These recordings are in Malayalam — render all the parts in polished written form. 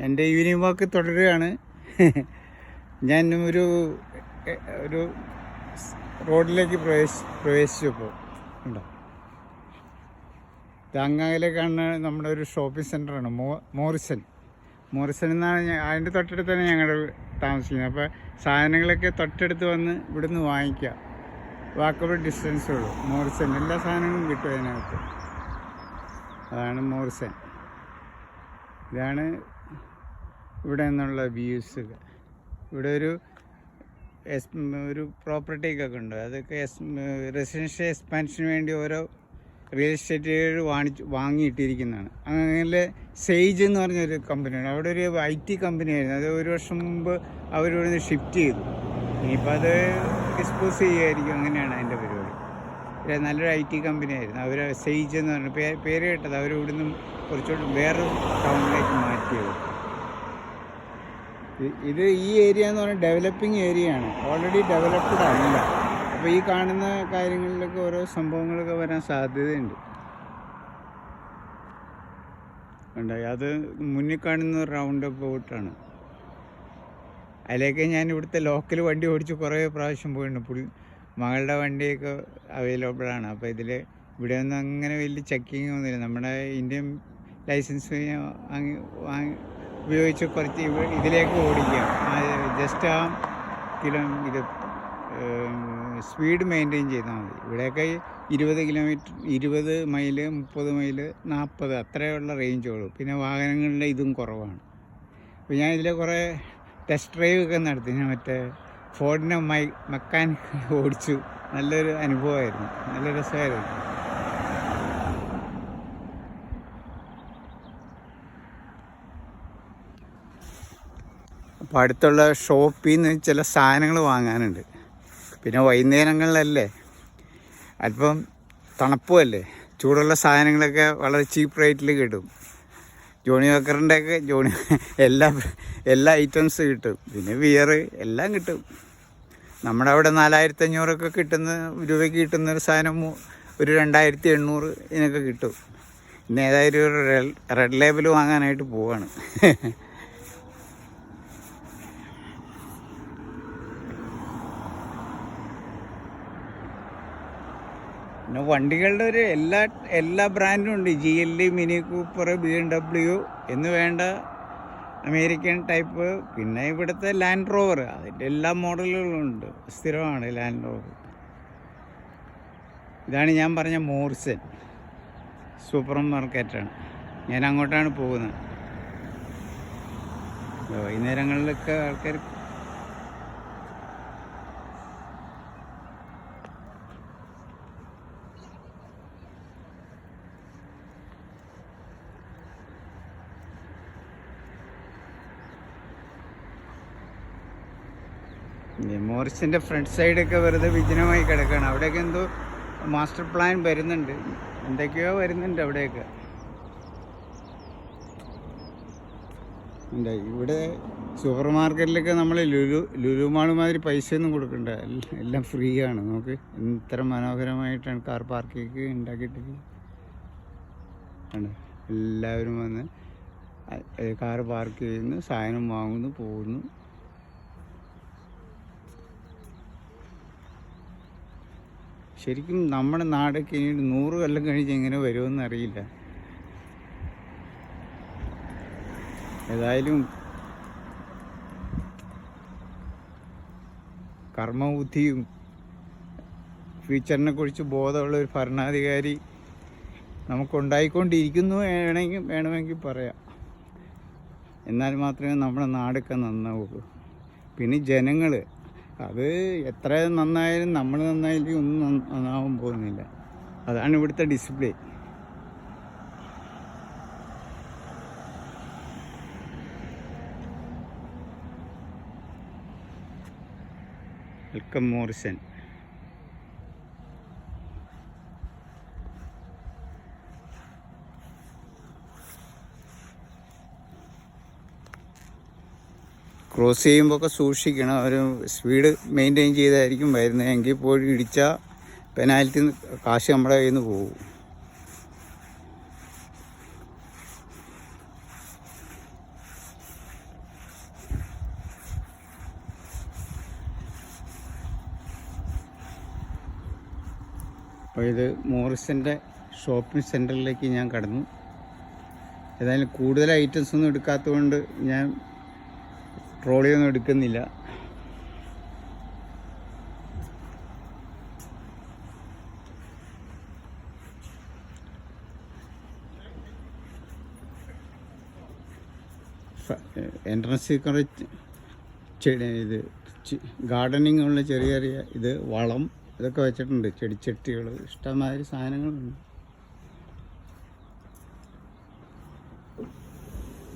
എൻ്റെ ഈവനിങ് വാക്ക് തുടരുകയാണ്. ഞാൻ ഒരു റോഡിലേക്ക് പ്രവേശിച്ചപ്പോൾ ഉണ്ടോ, അങ്ങാകലേക്കാണ് നമ്മുടെ ഒരു ഷോപ്പിംഗ് സെൻ്ററാണ് മോറിസൺ എന്നാണ്. അതിൻ്റെ തൊട്ടടുത്താണ് ഞങ്ങൾ താമസിക്കുന്നത്. അപ്പോൾ സാധനങ്ങളൊക്കെ തൊട്ടടുത്ത് വന്ന് ഇവിടുന്ന് വാങ്ങിക്കുക. വാക്കബിൾ ഡിസ്റ്റൻസേ ഉള്ളൂ. മോറിസൺ എല്ലാ സാധനങ്ങളും കിട്ടും അതിനകത്ത്. അതാണ് മോറിസൺ. ഇതാണ് ഇവിടെ നിന്നുള്ള വ്യൂസ്. ഇവിടെ ഒരു പ്രോപ്പർട്ടിയൊക്കെ ഉണ്ട്. അതൊക്കെ റെസിഡൻഷ്യൽ എക്സ്പാൻഷന് വേണ്ടി ഓരോ റിയൽ എസ്റ്റേറ്റുകൾ വാങ്ങിയിട്ടിരിക്കുന്നതാണ്. അങ്ങനെ സെയ്ജ് എന്ന് പറഞ്ഞൊരു കമ്പനിയാണ്. അവിടെ ഒരു IT കമ്പനിയായിരുന്നു. അത് ഒരു വർഷം മുമ്പ് അവരിവിടുന്ന് ഷിഫ്റ്റ് ചെയ്തു. ഇനിയിപ്പോൾ അത് ഡിസ്പോസ് ചെയ്യുമായിരിക്കും. അങ്ങനെയാണ് അതിൻ്റെ പരിപാടി. നല്ലൊരു IT കമ്പനിയായിരുന്നു. അവർ സെയ്ജ് എന്ന് പറഞ്ഞ പേര് കേട്ടത്. അവരിവിടുന്ന് കുറച്ചുകൂടി വേറൊരു ടൗണിലേക്ക് മാറ്റിയത്. ഇത് ഈ ഏരിയ എന്ന് പറഞ്ഞാൽ ഡെവലപ്പിംഗ് ഏരിയയാണ്. ഓൾറെഡി ഡെവലപ്ഡ് അല്ല. അപ്പോൾ ഈ കാണുന്ന കാര്യങ്ങളിലൊക്കെ ഓരോ സംഭവങ്ങളൊക്കെ വരാൻ സാധ്യതയുണ്ട്. ഉണ്ടായി അത് മുന്നിൽ കാണുന്ന റൗണ്ട് അബൌട്ടാണ്. അതിലേക്ക് ഞാൻ ഇവിടുത്തെ ലോക്കൽ വണ്ടി ഓടിച്ച് കുറേ പ്രാവശ്യം പോയിട്ടുണ്ട്. മകളുടെ വണ്ടിയൊക്കെ അവൈലബിളാണ്. അപ്പോൾ ഇവിടെ ഒന്നും അങ്ങനെ വലിയ ചെക്കിങ് ഒന്നുമില്ല. നമ്മുടെ ഇന്ത്യൻ ലൈസൻസ് ഉപയോഗിച്ച് കുറച്ച് ഇതിലേക്ക് ഓടിക്കാം. ജസ്റ്റ് സ്പീഡ് മെയിൻറ്റെയിൻ ചെയ്താൽ മതി. ഇവിടെയൊക്കെ 20 കിലോമീറ്റർ, 20 മൈല്, 30 മൈല്, 40 അത്രയുള്ള റേഞ്ചുള്ളൂ. പിന്നെ വാഹനങ്ങളുടെ ഇതും കുറവാണ്. അപ്പോൾ ഞാൻ ഇതിൽ കുറേ ടെസ്റ്റ് ഡ്രൈവ് ഒക്കെ നടത്തി. ഞാൻ ഫോർഡിൻ്റെ മെക്കാനിക് ഓടിച്ചു. നല്ലൊരു അനുഭവമായിരുന്നു. നല്ല രസമായിരുന്നു. അപ്പോൾ അടുത്തുള്ള ഷോപ്പിൽ നിന്ന് ചില സാധനങ്ങൾ വാങ്ങാനുണ്ട്. പിന്നെ വൈകുന്നേരങ്ങളിലല്ലേ, അല്പം തണുപ്പുമല്ലേ, ചൂടുള്ള സാധനങ്ങളൊക്കെ വളരെ ചീപ്പ് റേറ്റിൽ കിട്ടും. ജോണി വാക്കറിൻ്റെയൊക്കെ എല്ലാ ഐറ്റംസ് കിട്ടും. പിന്നെ ബിയർ എല്ലാം കിട്ടും. നമ്മുടെ അവിടെ 4500 രൂപയ്ക്ക് കിട്ടുന്ന ഒരു സാധനം ഒരു 2800 ഇതിനൊക്കെ കിട്ടും. പിന്നെ ഏതായാലും ഒരു റെഡ് ലേബൽ വാങ്ങാനായിട്ട് പോവാണ്. പിന്നെ വണ്ടികളുടെ എല്ലാ ബ്രാൻഡും ഉണ്ട്. GL, മിനി കൂപ്പർ, BMW എന്ന് വേണ്ട, അമേരിക്കൻ ടൈപ്പ്. പിന്നെ ഇവിടുത്തെ ലാൻഡ് റോവർ, അതിൻ്റെ എല്ലാ മോഡലുകളും ഉണ്ട്. സ്ഥിരമാണ് ലാൻഡ് റോവർ. ഇതാണ് ഞാൻ പറഞ്ഞ മോറിസൺ സൂപ്പർ മാർക്കറ്റാണ്. ഞാൻ അങ്ങോട്ടാണ് പോകുന്നത്. വൈകുന്നേരങ്ങളിലൊക്കെ ആൾക്കാർ മോറിസൻ്റെ ഫ്രണ്ട് സൈഡൊക്കെ വെറുതെ വിജനമായി കിടക്കുകയാണ്. അവിടെയൊക്കെ എന്തോ മാസ്റ്റർ പ്ലാൻ വരുന്നുണ്ട്, എന്തൊക്കെയോ വരുന്നുണ്ട് അവിടെയൊക്കെ. ഇവിടെ സൂപ്പർ മാർക്കറ്റിലൊക്കെ നമ്മൾ ലുലു മാൾ മാതിരി പൈസയൊന്നും കൊടുക്കണ്ട, എല്ലാം ഫ്രീ ആണ്. നമുക്ക് ഇത്ര മനോഹരമായിട്ടാണ് കാർ പാർക്കിംഗ് ഉണ്ടാക്കിയിട്ടിരിക്കുന്നത്. എല്ലാവരും വന്ന് കാർ പാർക്ക് ചെയ്യുന്നു, സാധനം വാങ്ങുന്നു, പോകുന്നു. ശരിക്കും നമ്മുടെ നാടൊക്കെ ഇനി 100 കൊല്ലം കഴിഞ്ഞ് എങ്ങനെ വരുമെന്ന് അറിയില്ല. ഏതായാലും കർമ്മബുദ്ധിയും ഫ്യൂച്ചറിനെ കുറിച്ച് ബോധമുള്ള ഒരു ഭരണാധികാരി നമുക്കുണ്ടായിക്കൊണ്ടിരിക്കുന്നു വേണമെങ്കിൽ പറയാം. എന്നാൽ മാത്രമേ നമ്മുടെ നാടൊക്കെ നന്നാവുള്ളൂ. പിന്നെ ജനങ്ങൾ, അത് എത്ര നന്നായാലും നമ്മൾ നന്നായാലും ഒന്നും നന്നാവാൻ പോകുന്നില്ല. അതാണ് ഇവിടുത്തെ ഡിസിപ്ലിൻ. Welcome Morrison. ക്രോസ് ചെയ്യുമ്പോൾ ഒക്കെ സൂക്ഷിക്കണം. ഒരു സ്പീഡ് മെയിൻറ്റെയിൻ ചെയ്തായിരിക്കും വരുന്നത്. എങ്കിൽ പോയി ഇടിച്ചാൽ പെനാൽറ്റി കാശ് നമ്മുടെ കയ്യിൽ നിന്ന് പോകും. അപ്പോൾ ഇത് മോറിസൻ്റെ ഷോപ്പിംഗ് സെൻറ്ററിലേക്ക് ഞാൻ കടന്നു. ഏതായാലും കൂടുതൽ ഐറ്റംസ് ഒന്നും എടുക്കാത്തതുകൊണ്ട് ഞാൻ ട്രോളിയൊന്നും എടുക്കുന്നില്ല. എൻട്രൻസിൽ കുറേ ഇത് ഗാർഡനിങ് ഉള്ള ചെറിയ ചെറിയ ഇത് വളം ഇതൊക്കെ വെച്ചിട്ടുണ്ട്. ചെടിച്ചട്ടികൾ ഇഷ്ടംമാതിരി സാധനങ്ങളുണ്ട്.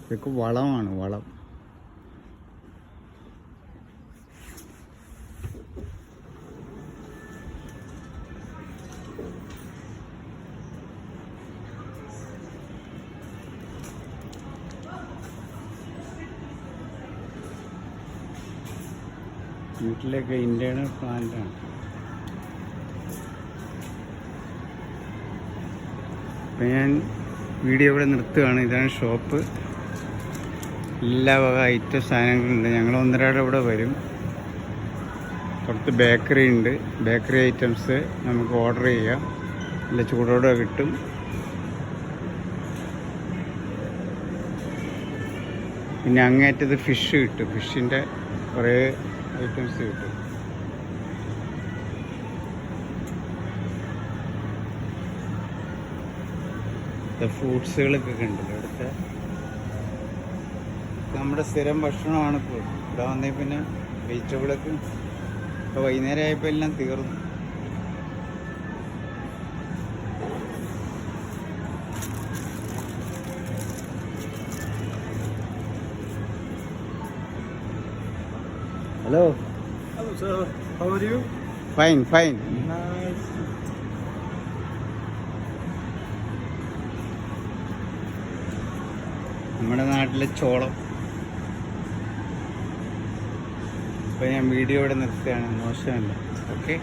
ഇതൊക്കെ വളമാണ്, വളം. വീട്ടിലൊക്കെ ഇൻറ്റേർണൽ പ്ലാന്റാണ്. അപ്പം ഞാൻ വീഡിയോ ഇവിടെ നിർത്തുകയാണ്. ഇതാണ് ഷോപ്പ്. എല്ലാ വക ഐറ്റം സാധനങ്ങളുണ്ട്. ഞങ്ങൾ ഒന്നരാടെ ഇവിടെ വരും. പുറത്ത് ബേക്കറി ഉണ്ട്. ബേക്കറി ഐറ്റംസ് നമുക്ക് ഓർഡർ ചെയ്യാം. നല്ല ചൂടോടെ കിട്ടും. പിന്നെ അങ്ങേറ്റത് ഫിഷ് കിട്ടും. ഫിഷിൻ്റെ കുറേ ഐറ്റംസ് കിട്ടും. ഫ്രൂട്ട്സുകളൊക്കെ ഉണ്ടല്ലോ ഇവിടുത്തെ. നമ്മുടെ സ്ഥിരം ഭക്ഷണമാണ് ഇപ്പോൾ. ഇവിടെ വന്നേ പിന്നെ വെജിറ്റബിളൊക്കെ ഇപ്പോൾ വൈകുന്നേരം ആയപ്പോൾ എല്ലാം തീർന്നു. Hello. Hello, sir. How are you? Fine, fine. Nice. നമ്മുടെ നാട്ടിലെ ചോളം. അപ്പോൾ ഞാൻ വീഡിയോ ഇവിടെ നിർത്തുകയാണ്. മോശമല്ല. ഓക്കെ.